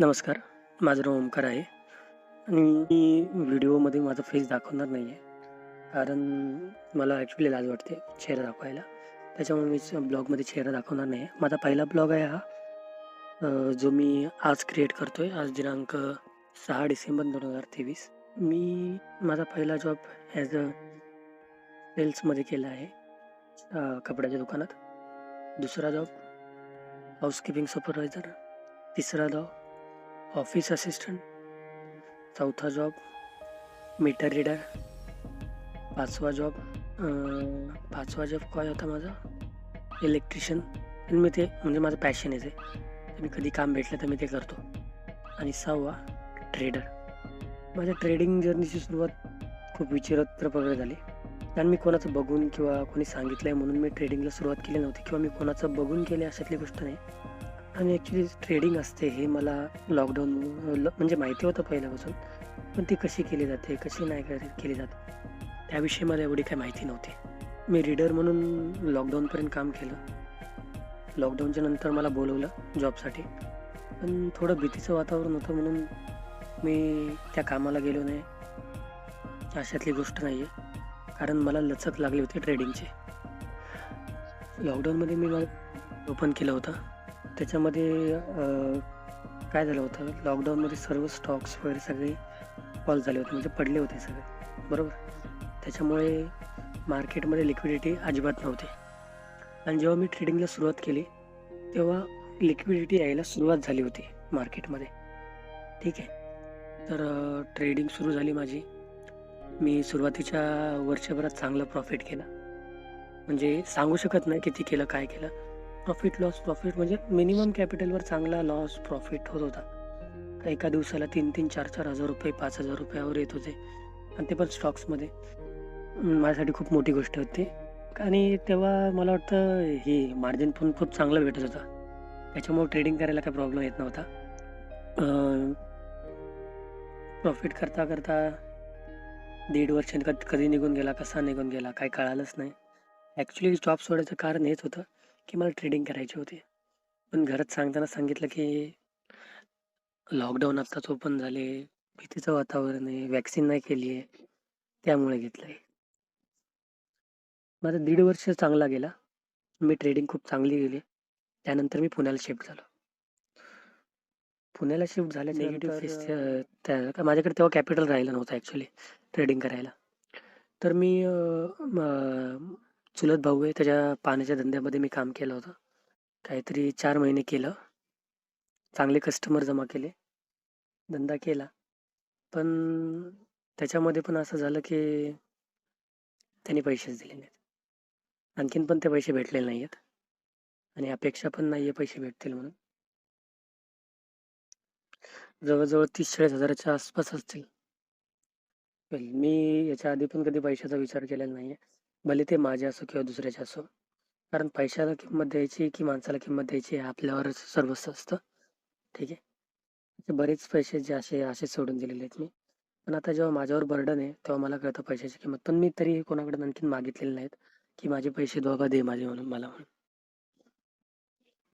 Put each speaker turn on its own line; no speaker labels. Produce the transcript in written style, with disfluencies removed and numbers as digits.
नमस्कार. माझं नाव ओमकार आहे आणि मी व्हिडिओमध्ये माझा फेस दाखवणार नाही आहे. कारण मला ॲक्चुअली लाज वाटते चेहरा दाखवायला. त्याच्यामुळे मी ब्लॉगमध्ये चेहरा दाखवणार नाही आहे. माझा पहिला ब्लॉग आहे हा, जो मी आज क्रिएट करतोय. आज दिनांक 6 डिसेंबर 2023. मी माझा पहिला जॉब ॲज अ सेल्समध्ये केला आहे, कपड्याच्या दुकानात. दुसरा जॉब हाऊसकीपिंग सुपरवायझर. तिसरा जॉब ऑफिस असिस्टंट. चौथा जॉब मीटर रीडर. पाचवा जॉब काय होता माझा, इलेक्ट्रिशियन. आणि मी ते म्हणजे माझं पॅशन आहे ते. मी कधी काम भेटलं तर मी ते करतो. आणि 6वा ट्रेडर. माझ्या ट्रेडिंग जर्नीची सुरुवात खूप विचित्र प्रकारे झाली. कारण मी कोणाचं बघून किंवा कोणी सांगितलं आहे म्हणून मी ट्रेडिंगला सुरुवात केली नव्हती, किंवा मी कोणाचं बघून केले अशातली गोष्ट नाही. आणि ॲक्च्युली ट्रेडिंग असते हे मला लॉकडाऊन म्हणजे माहिती होतं पहिल्यापासून, पण ती कशी केली जाते, कशी नाही केली जाते, त्याविषयी मला एवढी काही माहिती नव्हती. मी रीडर म्हणून लॉकडाऊनपर्यंत काम केलं. लॉकडाऊनच्या नंतर मला बोलवलं जॉबसाठी, पण थोडं भीतीचं वातावरण होतं म्हणून मी त्या कामाला गेलो नाही. अशातली गोष्ट नाही आहे, कारण मला लचक लागली होती ट्रेडिंगची. लॉकडाऊनमध्ये मी ओपन केलं होतं. त्याच्यामध्ये काय झालं होतं, लॉकडाऊनमध्ये सर्व स्टॉक्स वगैरे सगळे फॉल झाले होते, म्हणजे पडले होते सगळे, बरोबर. त्याच्यामुळे मार्केटमध्ये लिक्विडिटी अजिबात नव्हती. आणि जेव्हा मी ट्रेडिंगला सुरुवात केली तेव्हा लिक्विडिटी यायला सुरुवात झाली होती मार्केटमध्ये, ठीक आहे. तर ट्रेडिंग सुरू झाली माझी. मी सुरुवातीच्या वर्षभरात चांगलं प्रॉफिट केलं. म्हणजे सांगू शकत नाही किती केलं, काय केलं. प्रॉफिट म्हणजे मिनिमम कॅपिटलवर चांगला लॉस प्रॉफिट होत होता. एका दिवसाला 3,000, 4,000, 4,000 रुपये, 5,000 रुपयावर येत होते, आणि ते पण स्टॉक्समध्ये. माझ्यासाठी खूप मोठी गोष्ट होती. आणि तेव्हा मला वाटतं हे मार्जिन पण खूप चांगलं भेटत होतं. त्याच्यामुळे ट्रेडिंग करायला काही प्रॉब्लेम येत नव्हता. प्रॉफिट करता करता 1.5 वर्ष कधी निघून गेला, कसा निघून गेला काही कळालंच नाही. ॲक्च्युली जॉब सोडायचं कारण हेच होतं की मला ट्रेडिंग करायची होती. पण घरात सांगताना सांगितलं की लॉकडाऊन आत्ताच ओपन झाले, भीतीचं वातावरण आहे, व्हॅक्सिन नाही केली आहे, त्यामुळे घेतलंय. माझा 1.5 वर्ष चांगला गेला. मी ट्रेडिंग खूप चांगली गेली. त्यानंतर मी पुण्याला शिफ्ट झालो. पुण्याला शिफ्ट झाल्याच्या नंतर माझ्याकडे तेव्हा कॅपिटल राहिलं नव्हतं ॲक्च्युली ट्रेडिंग करायला. तर मी चुलत भाऊ आहे, त्याच्या पाण्याच्या धंद्यामध्ये मी काम केलं होतं. काहीतरी 4 महिने केलं. चांगले कस्टमर जमा केले. धंदा केला. पण त्याच्यामध्ये पण असं झालं की त्यांनी पैसेच दिले नाहीत. आणखीन पण ते पैसे भेटलेले नाही आहेत, आणि अपेक्षा पण नाही आहे पैसे भेटतील म्हणून. जवळ-जवळ 30-40 हजाराच्या आसपास असतील. मी याच्या आधी पण कधी पैशाचा विचार केलेला नाही आहे. भले ते माझे असो किंवा दुसऱ्याचे असो. कारण पैशाला किंमत द्यायची की माणसाला किंमत द्यायची हे आपल्यावरच सर्वस्व असतं. ठीक आहे. असे बरेच पैसे जे असे सोडून दिलेले आहेत मी. पण आता जेव्हा माझ्यावर बर्डन आहे, तेव्हा मला कळतं पैशाची किंमत. पण मी तरी कोणाकडून आणखीन मागितलेले नाहीत, की माझे पैसे दे माझे म्हणून मला म्हणून.